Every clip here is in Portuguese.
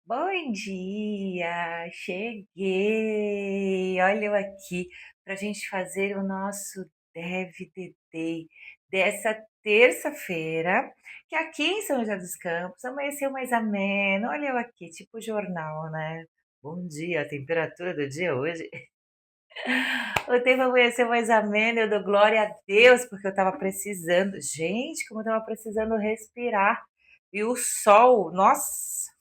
Bom dia, cheguei. Olha eu aqui para a gente fazer o nosso Day dessa terça-feira, que aqui em São José dos Campos amanheceu mais ameno. Olha eu aqui, tipo jornal, né? Bom dia, a temperatura do dia hoje. O tempo amanheceu mais ameno, eu dou glória a Deus, porque eu estava precisando. Gente, como eu estava precisando respirar. E o sol, nossa!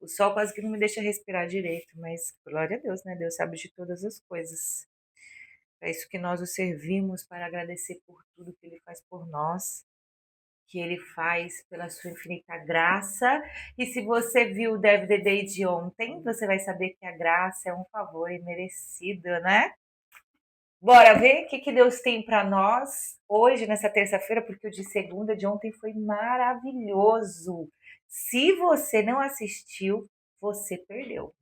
O sol quase que não me deixa respirar direito, mas glória a Deus, né? Deus sabe de todas as coisas. É isso que nós o servimos para agradecer por tudo que ele faz por nós, que ele faz pela sua infinita graça. E se você viu o Dev the Day de ontem, você vai saber que a graça é um favor imerecido, né? Bora ver o que Deus tem para nós hoje, nessa terça-feira, porque o de segunda de ontem foi maravilhoso. Se você não assistiu, você perdeu.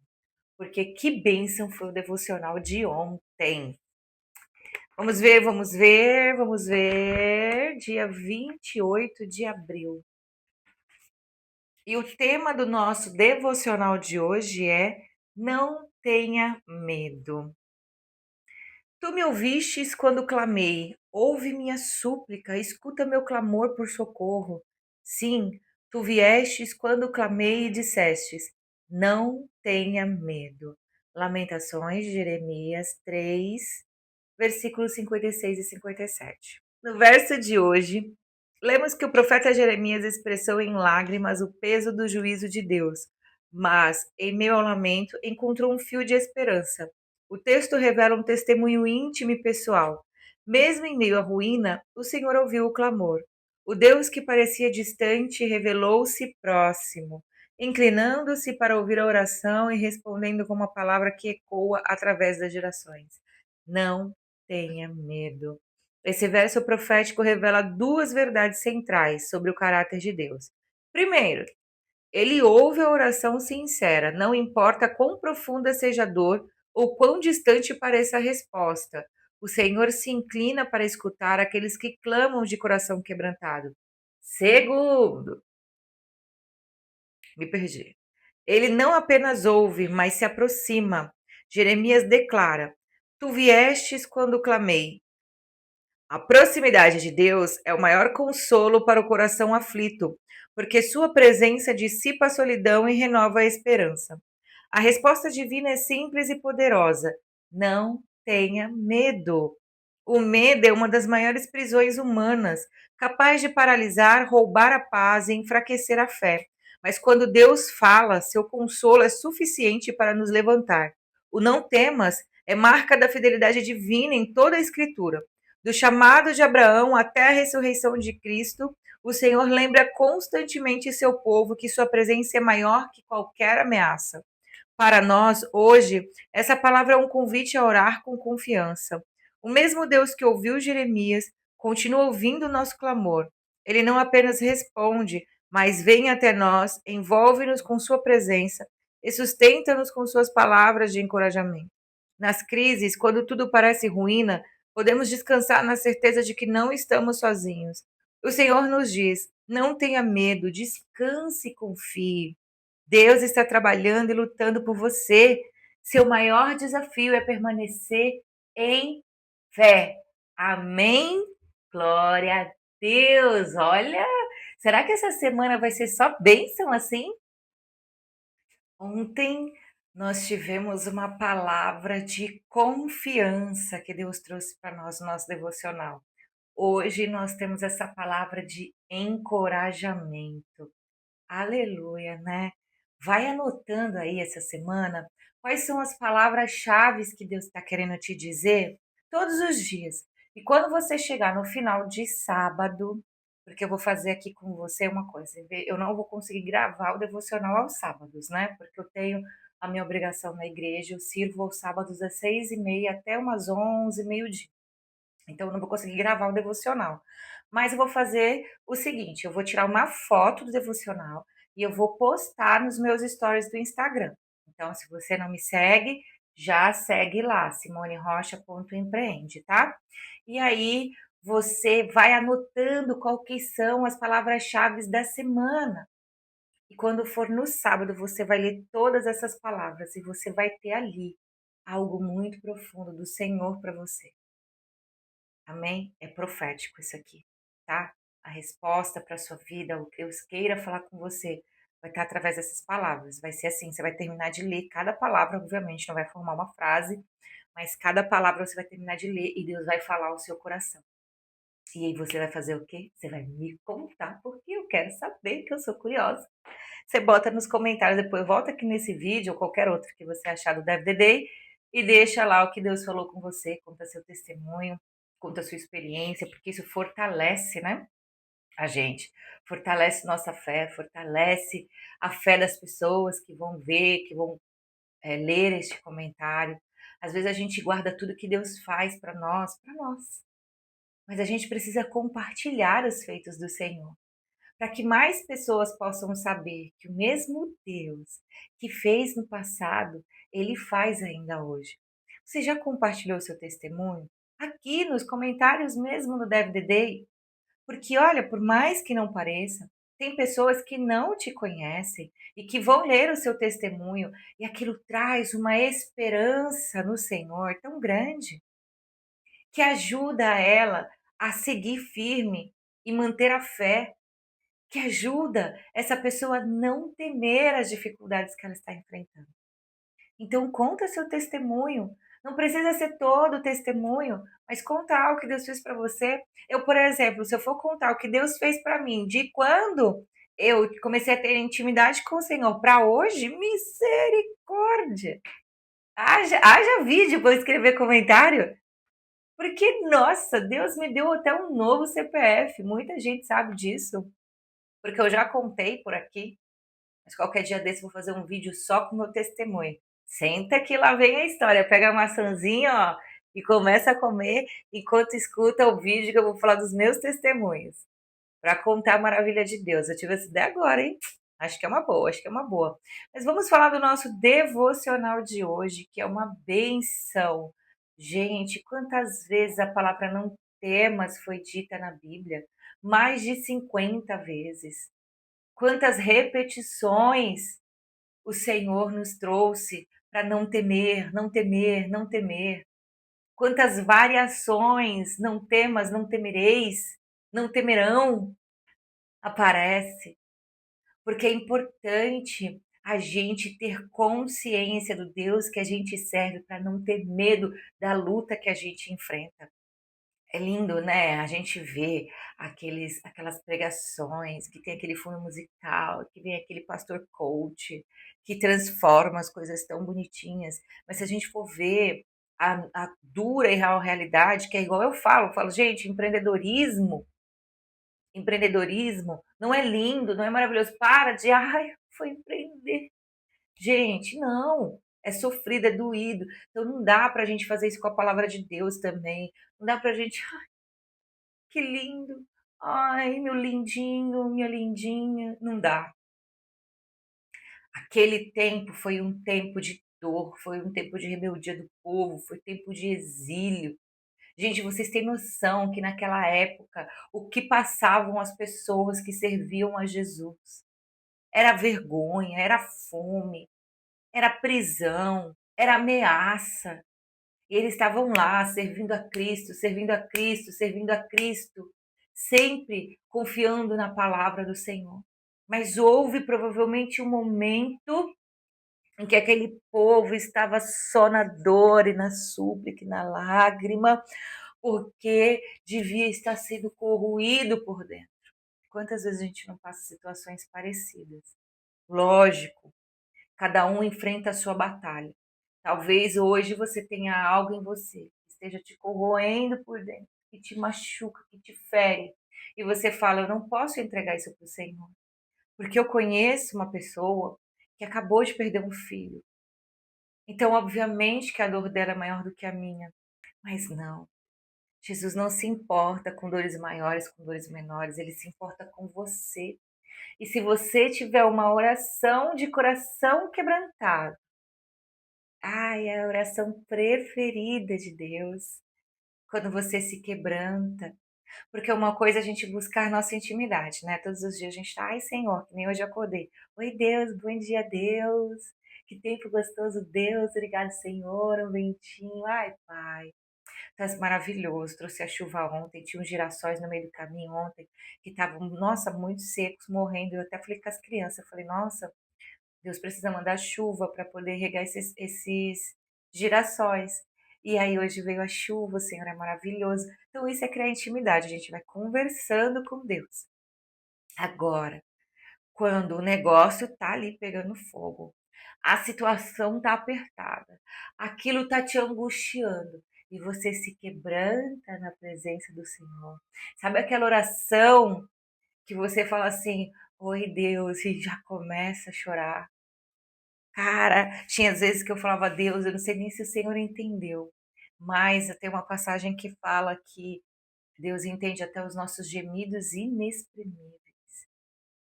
Porque que bênção foi o devocional de ontem. Vamos ver, vamos ver, vamos ver. Dia 28 de abril. E o tema do nosso devocional de hoje é: não tenha medo. Tu me ouvistes quando clamei, ouve minha súplica, escuta meu clamor por socorro. Sim, tu viestes quando clamei e dissestes: não tenha medo. Lamentações de Jeremias 3, versículos 56 e 57. No verso de hoje, lemos que o profeta Jeremias expressou em lágrimas o peso do juízo de Deus, mas, em meio ao lamento, encontrou um fio de esperança. O texto revela um testemunho íntimo e pessoal. Mesmo em meio à ruína, o Senhor ouviu o clamor. O Deus que parecia distante revelou-se próximo, inclinando-se para ouvir a oração e respondendo com uma palavra que ecoa através das gerações. Não tenha medo. Esse verso profético revela duas verdades centrais sobre o caráter de Deus. Primeiro, ele ouve a oração sincera, não importa quão profunda seja a dor ou quão distante pareça a resposta. O Senhor se inclina para escutar aqueles que clamam de coração quebrantado. Segundo, me perdi. Ele não apenas ouve, mas se aproxima. Jeremias declara: Tu viestes quando clamei. A proximidade de Deus é o maior consolo para o coração aflito, porque sua presença dissipa a solidão e renova a esperança. A resposta divina é simples e poderosa: não tenha medo. O medo é uma das maiores prisões humanas, capaz de paralisar, roubar a paz e enfraquecer a fé. Mas quando Deus fala, seu consolo é suficiente para nos levantar. O não temas é marca da fidelidade divina em toda a Escritura. Do chamado de Abraão até a ressurreição de Cristo, o Senhor lembra constantemente seu povo que sua presença é maior que qualquer ameaça. Para nós, hoje, essa palavra é um convite a orar com confiança. O mesmo Deus que ouviu Jeremias continua ouvindo o nosso clamor. Ele não apenas responde, mas vem até nós, envolve-nos com sua presença e sustenta-nos com suas palavras de encorajamento. Nas crises, quando tudo parece ruína, podemos descansar na certeza de que não estamos sozinhos. O Senhor nos diz: não tenha medo, descanse e confie. Deus está trabalhando e lutando por você. Seu maior desafio é permanecer em fé. Amém? Glória a Deus. Olha, será que essa semana vai ser só bênção assim? Ontem nós tivemos uma palavra de confiança que Deus trouxe para nós no nosso devocional. Hoje nós temos essa palavra de encorajamento. Aleluia, né? Vai anotando aí essa semana quais são as palavras-chave que Deus está querendo te dizer todos os dias. E quando você chegar no final de sábado, porque eu vou fazer aqui com você uma coisa, eu não vou conseguir gravar o devocional aos sábados, né? Porque eu tenho a minha obrigação na igreja, eu sirvo aos sábados às 6h30 até umas 11, meio-dia. Então, eu não vou conseguir gravar o devocional. Mas eu vou fazer o seguinte: eu vou tirar uma foto do devocional e eu vou postar nos meus stories do Instagram. Então, se você não me segue, já segue lá, simonerocha.empreende, tá? E aí, você vai anotando qual que são as palavras-chave da semana. E quando for no sábado, você vai ler todas essas palavras e você vai ter ali algo muito profundo do Senhor para você. Amém? É profético isso aqui, tá? A resposta para sua vida, o que Deus queira falar com você, vai estar através dessas palavras. Vai ser assim, você vai terminar de ler cada palavra, obviamente, não vai formar uma frase, mas cada palavra você vai terminar de ler e Deus vai falar ao seu coração. E aí você vai fazer o quê? Você vai me contar, porque eu quero saber, que eu sou curiosa. Você bota nos comentários depois, volta aqui nesse vídeo ou qualquer outro que você achar do Dev the Day e deixa lá o que Deus falou com você, conta seu testemunho, conta sua experiência, porque isso fortalece, né, a gente. Fortalece nossa fé, fortalece a fé das pessoas que vão ver, que vão ler este comentário. Às vezes a gente guarda tudo que Deus faz para nós, mas a gente precisa compartilhar os feitos do Senhor para que mais pessoas possam saber que o mesmo Deus que fez no passado, ele faz ainda hoje. Você já compartilhou seu testemunho? Aqui nos comentários mesmo no Dev the Day? Porque olha, por mais que não pareça, tem pessoas que não te conhecem e que vão ler o seu testemunho e aquilo traz uma esperança no Senhor tão grande que ajuda ela a seguir firme e manter a fé, que ajuda essa pessoa a não temer as dificuldades que ela está enfrentando. Então, conta seu testemunho. Não precisa ser todo o testemunho, mas conta algo que Deus fez para você. Eu, por exemplo, se eu for contar o que Deus fez para mim, de quando eu comecei a ter intimidade com o Senhor para hoje, misericórdia! Haja vídeo para eu escrever comentário. Porque, nossa, Deus me deu até um novo CPF. Muita gente sabe disso, porque eu já contei por aqui. Mas qualquer dia desse eu vou fazer um vídeo só com o meu testemunho. Senta que lá vem a história. Pega a maçãzinha, ó, e começa a comer enquanto escuta o vídeo que eu vou falar dos meus testemunhos. Para contar a maravilha de Deus. Eu tive essa ideia agora, hein? Acho que é uma boa, acho que é uma boa. Mas vamos falar do nosso devocional de hoje, que é uma benção. Gente, quantas vezes a palavra não temas foi dita na Bíblia? Mais de 50 vezes. Quantas repetições o Senhor nos trouxe para não temer, não temer, não temer. Quantas variações, não temas, não temereis, não temerão, aparece. Porque é importante a gente ter consciência do Deus que a gente serve para não ter medo da luta que a gente enfrenta. É lindo, né? A gente vê aquelas pregações, que tem aquele fundo musical, que vem aquele pastor coach, que transforma as coisas tão bonitinhas. Mas se a gente for ver a dura e real realidade, que é igual eu falo, gente, empreendedorismo não é lindo, não é maravilhoso. Para de, ai, foi empreender. Gente, não. É sofrido, é doído. Então não dá pra gente fazer isso com a palavra de Deus também. Não dá pra gente que lindo. Ai, meu lindinho, minha lindinha. Não dá. Aquele tempo foi um tempo de dor, foi um tempo de rebeldia do povo, foi tempo de exílio. Gente, vocês têm noção que naquela época o que passavam as pessoas que serviam a Jesus? Era vergonha, era fome, era prisão, era ameaça. E eles estavam lá servindo a Cristo, servindo a Cristo, servindo a Cristo, sempre confiando na palavra do Senhor. Mas houve provavelmente um momento em que aquele povo estava só na dor e na súplica e na lágrima, porque devia estar sendo corroído por dentro. Quantas vezes a gente não passa situações parecidas? Lógico, cada um enfrenta a sua batalha. Talvez hoje você tenha algo em você que esteja te corroendo por dentro, que te machuca, que te fere. E você fala: eu não posso entregar isso para o Senhor. Porque eu conheço uma pessoa que acabou de perder um filho. Então, obviamente que a dor dela é maior do que a minha. Mas não. Jesus não se importa com dores maiores, com dores menores. Ele se importa com você. E se você tiver uma oração de coração quebrantado, ai, é a oração preferida de Deus. Quando você se quebranta, Porque uma coisa é a gente buscar nossa intimidade, né? Todos os dias a gente tá, ai Senhor, que nem hoje eu acordei. Oi Deus, bom dia Deus. Que tempo gostoso, Deus. Obrigado, Senhor. Um ventinho. Ai, Pai. Tá maravilhoso. Trouxe a chuva ontem. Tinha uns girassóis no meio do caminho ontem que estavam, nossa, muito secos, morrendo. Eu até falei com as crianças. Eu falei, nossa, Deus precisa mandar chuva para poder regar esses girassóis. E aí hoje veio a chuva, o Senhor é maravilhoso. Então isso é criar intimidade, a gente vai conversando com Deus. Agora, quando o negócio tá ali pegando fogo, a situação tá apertada, aquilo tá te angustiando e você se quebranta na presença do Senhor. Sabe aquela oração que você fala assim: "Oi Deus", e já começa a chorar. Cara, tinha às vezes que eu falava: "Deus, eu não sei nem se o Senhor entendeu", mas tem uma passagem que fala que Deus entende até os nossos gemidos inexprimíveis,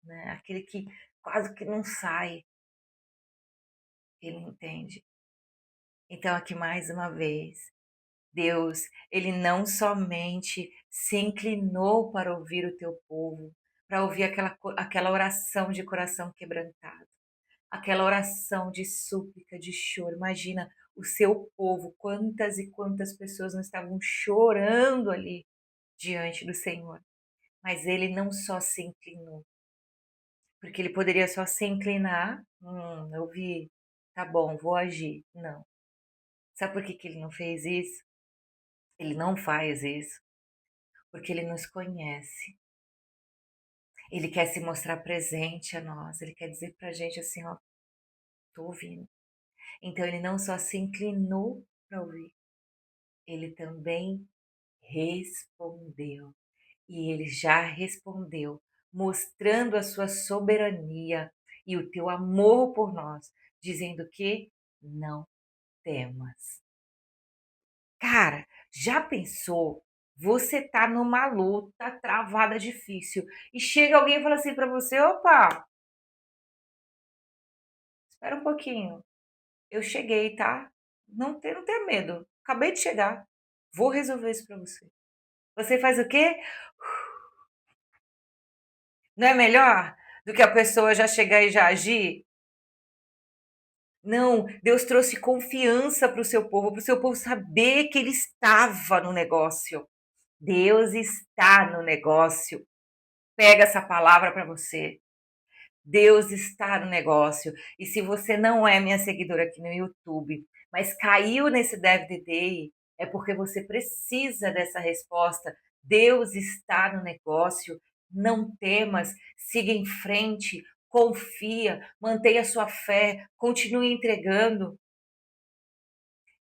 né, aquele que quase que não sai, Ele entende. Então aqui mais uma vez, Deus, Ele não somente se inclinou para ouvir o teu povo, para ouvir aquela oração de coração quebrantado. Aquela oração de súplica, de choro. Imagina o seu povo, quantas e quantas pessoas não estavam chorando ali diante do Senhor. Mas ele não só se inclinou, porque ele poderia só se inclinar, eu vi, tá bom, vou agir. Não. Sabe por que que ele não fez isso? Ele não faz isso, porque ele nos conhece. Ele quer se mostrar presente a nós, ele quer dizer pra gente assim, ó, tô ouvindo. Então ele não só se inclinou para ouvir, ele também respondeu. E ele já respondeu, mostrando a sua soberania e o teu amor por nós, dizendo que não temas. Cara, já pensou? Você tá numa luta travada difícil e chega alguém e fala assim para você: opa, espera um pouquinho, eu cheguei, tá? Não tenha medo, acabei de chegar, vou resolver isso para você. Você faz o quê? Não é melhor do que a pessoa já chegar e já agir? Não, Deus trouxe confiança para o seu povo saber que ele estava no negócio. Deus está no negócio. Pega essa palavra para você. Deus está no negócio. E se você não é minha seguidora aqui no YouTube, mas caiu nesse Deve Day, é porque você precisa dessa resposta. Deus está no negócio. Não temas, siga em frente, confia, mantenha sua fé, continue entregando.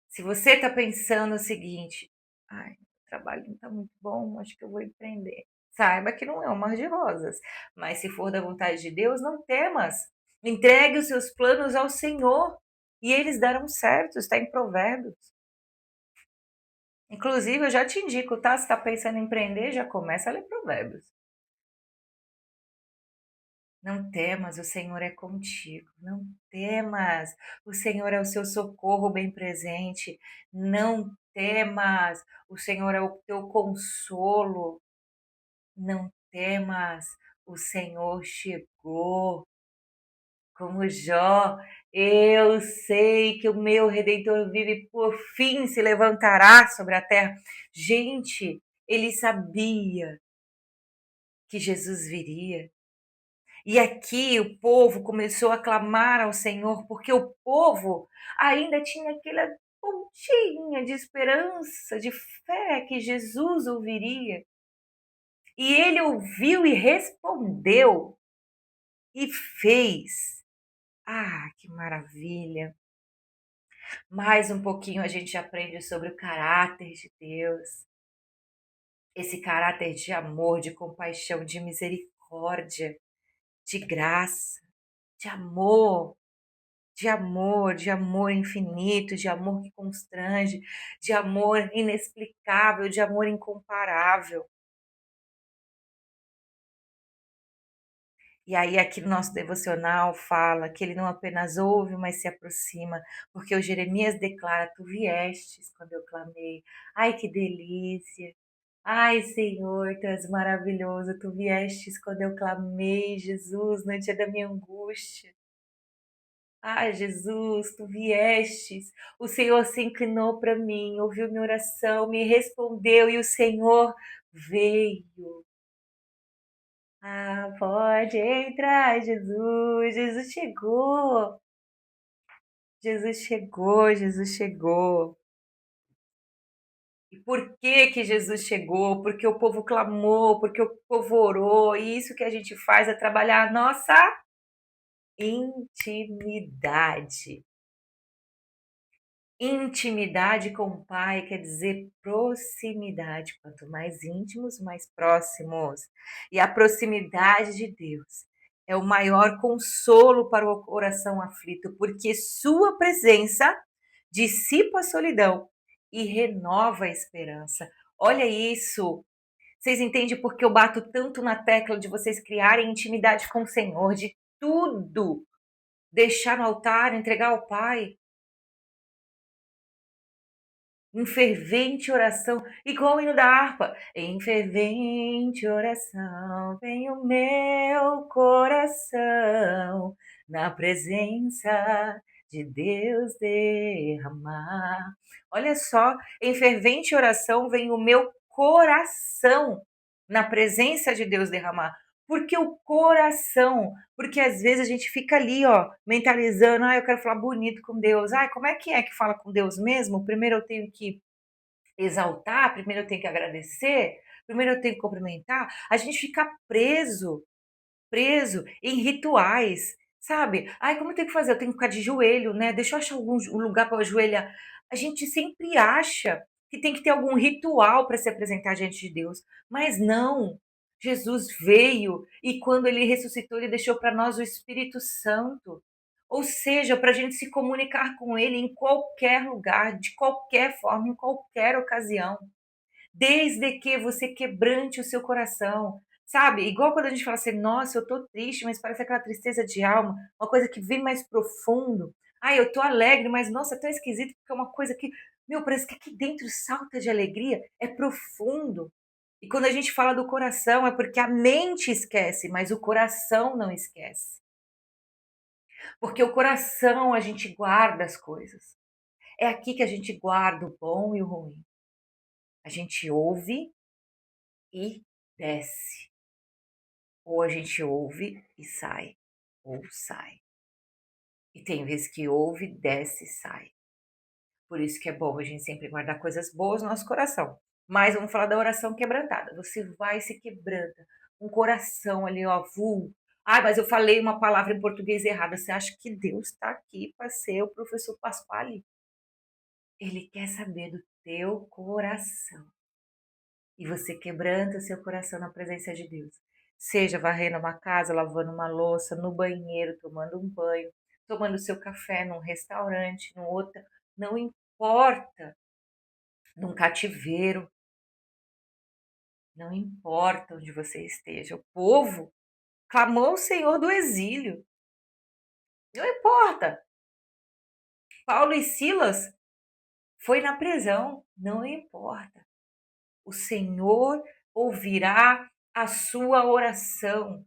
Se você está pensando o seguinte, ai, o trabalho não está muito bom, acho que eu vou empreender. Saiba que não é um mar de rosas, mas se for da vontade de Deus, não temas. Entregue os seus planos ao Senhor e eles darão certo, está em Provérbios. Inclusive, eu já te indico, tá? Se está pensando em empreender, já começa a ler Provérbios. Não temas, o Senhor é contigo. Não temas, o Senhor é o seu socorro bem presente. Não temas, o Senhor é o teu consolo. Não temas, o Senhor chegou. Como Jó, eu sei que o meu Redentor vive, por fim se levantará sobre a terra. Gente, ele sabia que Jesus viria. E aqui o povo começou a clamar ao Senhor, porque o povo ainda tinha aquela pontinha de esperança, de fé que Jesus ouviria. E ele ouviu e respondeu e fez. Ah, que maravilha! Mais um pouquinho a gente aprende sobre o caráter de Deus, esse caráter de amor, de compaixão, de misericórdia, de graça, de amor. De amor infinito, de amor que constrange, de amor inexplicável, de amor incomparável. E aí, aqui no nosso devocional fala que ele não apenas ouve, mas se aproxima, porque o Jeremias declara: Tu viestes quando eu clamei. Ai, que delícia! Ai, Senhor, tu és maravilhoso. Tu viestes quando eu clamei, Jesus, no dia da minha angústia. Ai, Jesus, tu viestes. O Senhor se inclinou para mim, ouviu minha oração, me respondeu e o Senhor veio. Ah, pode entrar, Jesus. Jesus chegou. Jesus chegou, Jesus chegou. E por que que Jesus chegou? Porque o povo clamou, porque o povo orou, e isso que a gente faz é trabalhar a nossa intimidade. Intimidade com o Pai quer dizer proximidade. Quanto mais íntimos, mais próximos. E a proximidade de Deus é o maior consolo para o coração aflito, porque Sua presença dissipa a solidão e renova a esperança. Olha isso. Vocês entendem por que eu bato tanto na tecla de vocês criarem intimidade com o Senhor, de tudo deixar no altar, entregar ao Pai? Em fervente oração, igual o hino da harpa. Em fervente oração, vem o meu coração na presença de Deus derramar. Olha só, em fervente oração vem o meu coração na presença de Deus derramar. Porque o coração, porque às vezes a gente fica ali, ó, mentalizando, ah, eu quero falar bonito com Deus. Ah, como é que fala com Deus mesmo? Primeiro eu tenho que exaltar, primeiro eu tenho que agradecer, primeiro eu tenho que cumprimentar. A gente fica preso em rituais, sabe? Ai, como eu tenho que fazer? Eu tenho que ficar de joelho, né? Deixa eu achar algum lugar para ajoelhar. A gente sempre acha que tem que ter algum ritual para se apresentar diante de Deus, mas não. Jesus veio e quando ele ressuscitou, ele deixou para nós o Espírito Santo. Ou seja, para a gente se comunicar com ele em qualquer lugar, de qualquer forma, em qualquer ocasião desde que você quebrante o seu coração. Sabe? Igual quando a gente fala assim, nossa, eu tô triste, mas parece aquela tristeza de alma, uma coisa que vem mais profundo. Ah, eu tô alegre, mas nossa, é tão esquisito porque é uma coisa que, meu, parece que aqui dentro salta de alegria, é profundo. E quando a gente fala do coração, é porque a mente esquece, mas o coração não esquece. Porque o coração a gente guarda as coisas. É aqui que a gente guarda o bom e o ruim. A gente ouve e desce. Ou a gente ouve e sai, ou sai. E tem vezes que ouve, desce e sai. Por isso que é bom a gente sempre guardar coisas boas no nosso coração. Mas vamos falar da oração quebrantada. Você vai e se quebranta. Um coração ali, ó, vul. Ah, mas eu falei uma palavra em português errada. Você acha que Deus está aqui para ser o professor Pasquale? Ele quer saber do teu coração. E você quebranta o seu coração na presença de Deus. Seja varrendo uma casa, lavando uma louça, no banheiro, tomando um banho, tomando seu café num restaurante, num outro, não importa, num cativeiro, não importa onde você esteja. O povo clamou ao Senhor do exílio. Não importa. Paulo e Silas foi na prisão, não importa. O Senhor ouvirá a sua oração.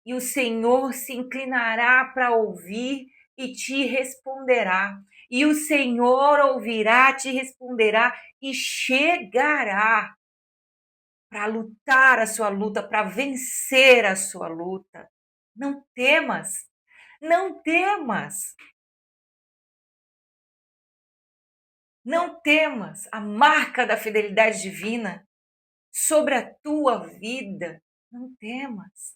E o Senhor se inclinará para ouvir e te responderá. E o Senhor ouvirá, te responderá e chegará para lutar a sua luta, para vencer a sua luta. Não temas, não temas, não temas a marca da fidelidade divina sobre a tua vida. Não temas.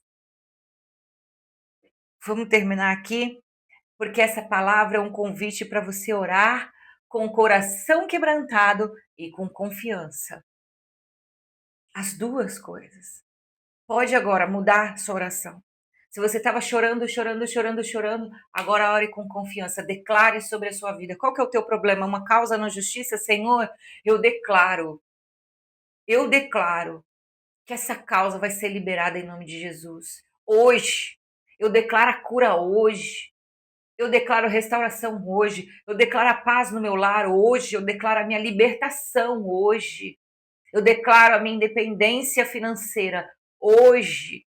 Vamos terminar aqui? Porque essa palavra é um convite para você orar com o coração quebrantado e com confiança. As duas coisas. Pode agora mudar sua oração. Se você estava chorando, chorando, chorando, chorando, agora ore com confiança. Declare sobre a sua vida. Qual que é o teu problema? Uma causa na justiça? Senhor, eu declaro que essa causa vai ser liberada em nome de Jesus. Hoje, eu declaro a cura hoje. Eu declaro restauração hoje. Eu declaro a paz no meu lar hoje. Eu declaro a minha libertação hoje. Eu declaro a minha independência financeira hoje,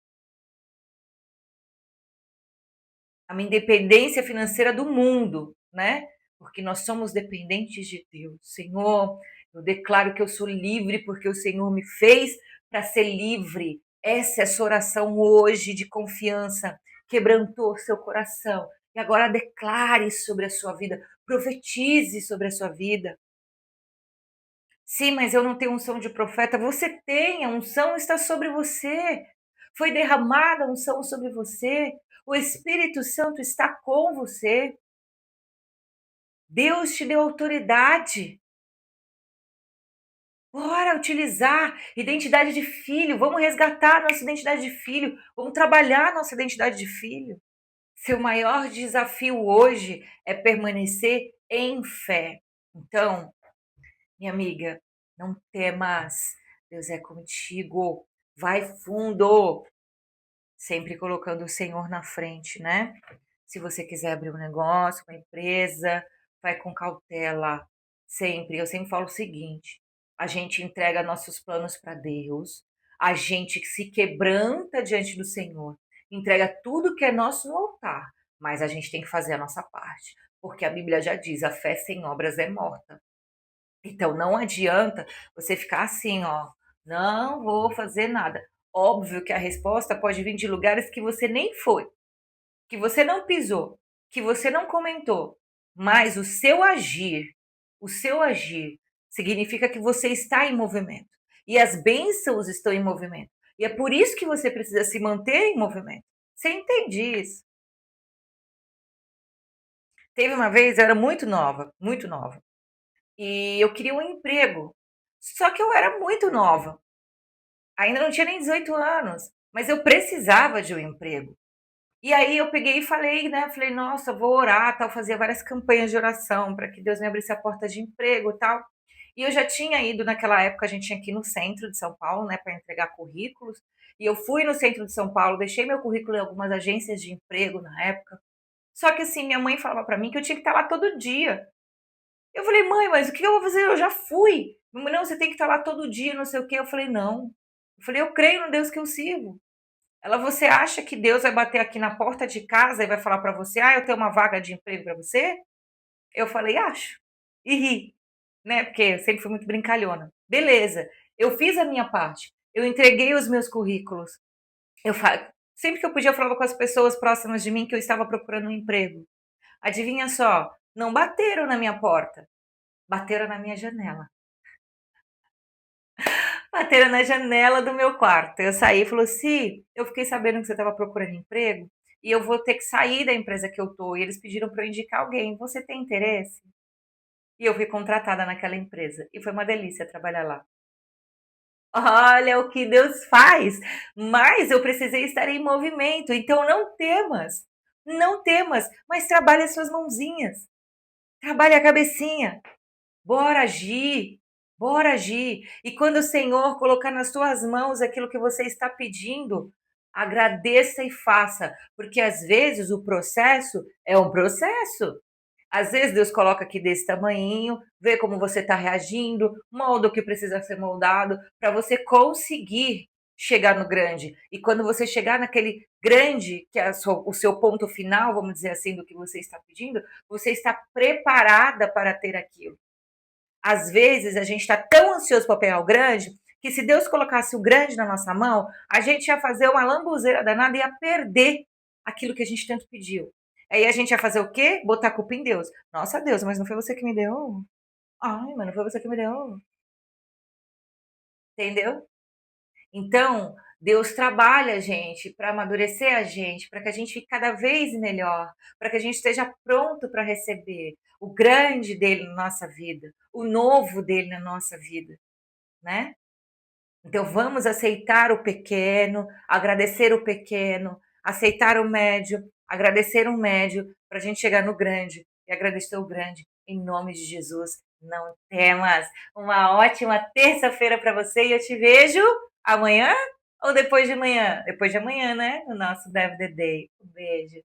a minha independência financeira do mundo, né? Porque nós somos dependentes de Deus. Senhor, eu declaro que eu sou livre porque o Senhor me fez para ser livre. Essa é a sua oração hoje de confiança. Quebrantou seu coração. E agora declare sobre a sua vida, profetize sobre a sua vida. Sim, mas eu não tenho unção de profeta. Você tem, a unção está sobre você. Foi derramada a unção sobre você. O Espírito Santo está com você. Deus te deu autoridade. Bora utilizar identidade de filho. Vamos resgatar nossa identidade de filho. Vamos trabalhar nossa identidade de filho. Seu maior desafio hoje é permanecer em fé. Então, minha amiga, não temas. Deus é contigo. Vai fundo. Sempre colocando o Senhor na frente, né? Se você quiser abrir um negócio, uma empresa, vai com cautela. Sempre. Eu sempre falo o seguinte: a gente entrega nossos planos para Deus, a gente se quebranta diante do Senhor, entrega tudo que é nosso no altar, mas a gente tem que fazer a nossa parte, porque a Bíblia já diz: a fé sem obras é morta. Então não adianta você ficar assim, ó, não vou fazer nada. Óbvio que a resposta pode vir de lugares que você nem foi, que você não pisou, que você não comentou, mas o seu agir significa que você está em movimento. E as bênçãos estão em movimento. E é por isso que você precisa se manter em movimento. Você entende isso? Teve uma vez, eu era muito nova, e eu queria um emprego. Só que eu era muito nova. Ainda não tinha nem 18 anos, mas eu precisava de um emprego. E aí eu peguei e falei, né? Falei, nossa, vou orar, tal, fazia várias campanhas de oração para que Deus me abrisse a porta de emprego, tal. E eu já tinha ido naquela época, a gente tinha que ir no centro de São Paulo, né, para entregar currículos. E eu fui no centro de São Paulo, deixei meu currículo em algumas agências de emprego na época. Só que assim, minha mãe falava para mim que eu tinha que estar lá todo dia. Eu falei, mãe, mas o que eu vou fazer? Eu já fui. Não, você tem que estar lá todo dia, não sei o quê. Eu falei, não. Eu falei, eu creio no Deus que eu sirvo. Ela, você acha que Deus vai bater aqui na porta de casa e vai falar para você, ah, eu tenho uma vaga de emprego para você? Eu falei, acho. E ri, né? Porque eu sempre fui muito brincalhona. Beleza, eu fiz a minha parte. Eu entreguei os meus currículos. Sempre que eu podia, eu falava com as pessoas próximas de mim que eu estava procurando um emprego. Adivinha só, não bateram na minha porta, bateram na minha janela. Bateram na janela do meu quarto. Eu saí e falou: "Si, eu fiquei sabendo que você estava procurando emprego e eu vou ter que sair da empresa que eu tô. E eles pediram para eu indicar alguém. Você tem interesse?" E eu fui contratada naquela empresa. E foi uma delícia trabalhar lá. Olha o que Deus faz! Mas eu precisei estar em movimento. Então não temas, não temas, mas trabalhe as suas mãozinhas, trabalhe a cabecinha. Bora agir, bora agir. E quando o Senhor colocar nas tuas mãos aquilo que você está pedindo, agradeça e faça, porque às vezes o processo é um processo. Às vezes Deus coloca aqui desse tamanhinho, vê como você está reagindo, molda o que precisa ser moldado, para você conseguir chegar no grande. E quando você chegar naquele grande, que é o seu ponto final, vamos dizer assim, do que você está pedindo, você está preparada para ter aquilo. Às vezes a gente está tão ansioso para pegar o grande que se Deus colocasse o grande na nossa mão, a gente ia fazer uma lambuzeira danada e ia perder aquilo que a gente tanto pediu. Aí a gente ia fazer o quê? Botar a culpa em Deus. Nossa, Deus, mas não foi você que me deu? Ai, mas não foi você que me deu. Entendeu? Então, Deus trabalha a gente para amadurecer a gente, para que a gente fique cada vez melhor, para que a gente esteja pronto para receber o grande dele na nossa vida, o novo dele na nossa vida, né? Então vamos aceitar o pequeno, agradecer o pequeno, aceitar o médio, agradecer o médio, para a gente chegar no grande e agradecer o grande, em nome de Jesus. Não temas. Uma ótima terça-feira para você e eu te vejo amanhã ou depois de amanhã? Depois de amanhã, né? No nosso Dev the Day. Um beijo.